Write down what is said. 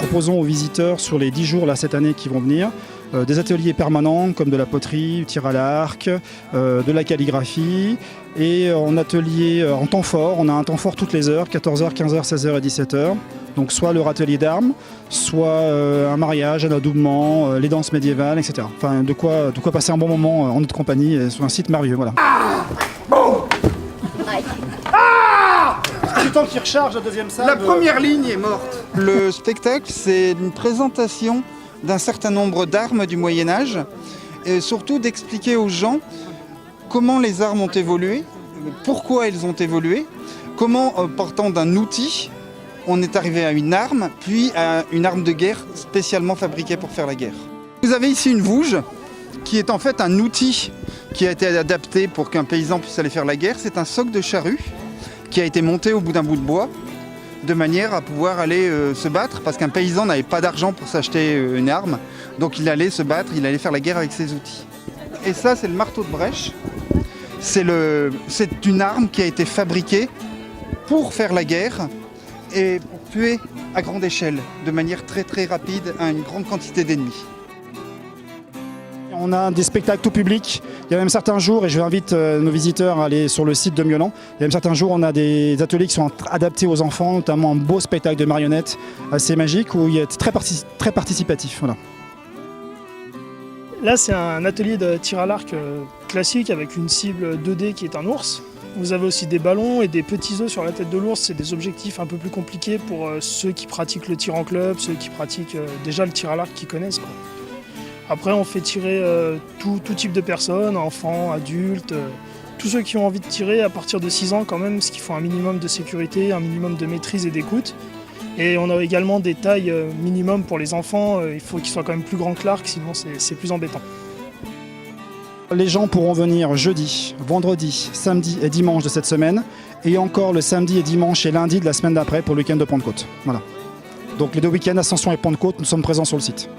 proposons aux visiteurs sur les 10 jours là, cette année qui vont venir des ateliers permanents comme de la poterie, du tir à l'arc, de la calligraphie. Et en atelier en temps fort, on a un temps fort toutes les heures, 14h, 15h, 16h et 17h. Donc soit leur atelier d'armes, soit un mariage, un adoubement, les danses médiévales, etc. Enfin, de quoi passer un bon moment en notre compagnie et sur un site merveilleux. Voilà. C'est le temps qui recharge la deuxième salle. La première ligne est morte. Le spectacle, c'est une présentation d'un certain nombre d'armes du Moyen-Âge et surtout d'expliquer aux gens comment les armes ont évolué, pourquoi elles ont évolué, comment, partant d'un outil, on est arrivé à une arme, puis à une arme de guerre spécialement fabriquée pour faire la guerre. Vous avez ici une vouge, qui est en fait un outil qui a été adapté pour qu'un paysan puisse aller faire la guerre. C'est un soc de charrue qui a été monté au bout d'un bout de bois, de manière à pouvoir aller se battre, parce qu'un paysan n'avait pas d'argent pour s'acheter une arme, donc il allait se battre, il allait faire la guerre avec ses outils. Et ça, c'est le marteau de brèche. C'est une arme qui a été fabriquée pour faire la guerre et pour tuer à grande échelle, de manière très très rapide, à une grande quantité d'ennemis. On a des spectacles tout public. Il y a même certains jours, et je invite nos visiteurs à aller sur le site de Miaulan, il y a même certains jours, on a des ateliers qui sont adaptés aux enfants, notamment un beau spectacle de marionnettes assez magique où il est très participatif. Voilà. Là, c'est un atelier de tir à l'arc classique avec une cible 2D qui est un ours. Vous avez aussi des ballons et des petits œufs sur la tête de l'ours. C'est des objectifs un peu plus compliqués pour ceux qui pratiquent le tir en club, ceux qui pratiquent déjà le tir à l'arc qui connaissent, quoi. Après, on fait tirer tout type de personnes, enfants, adultes, tous ceux qui ont envie de tirer à partir de 6 ans quand même, parce qu'il faut un minimum de sécurité, un minimum de maîtrise et d'écoute. Et on a également des tailles minimum pour les enfants, il faut qu'ils soient quand même plus grands que l'arc, sinon c'est plus embêtant. Les gens pourront venir jeudi, vendredi, samedi et dimanche de cette semaine, et encore le samedi et dimanche et lundi de la semaine d'après pour le week-end de Pentecôte. Voilà. Donc les 2 week-ends, Ascension et Pentecôte, nous sommes présents sur le site.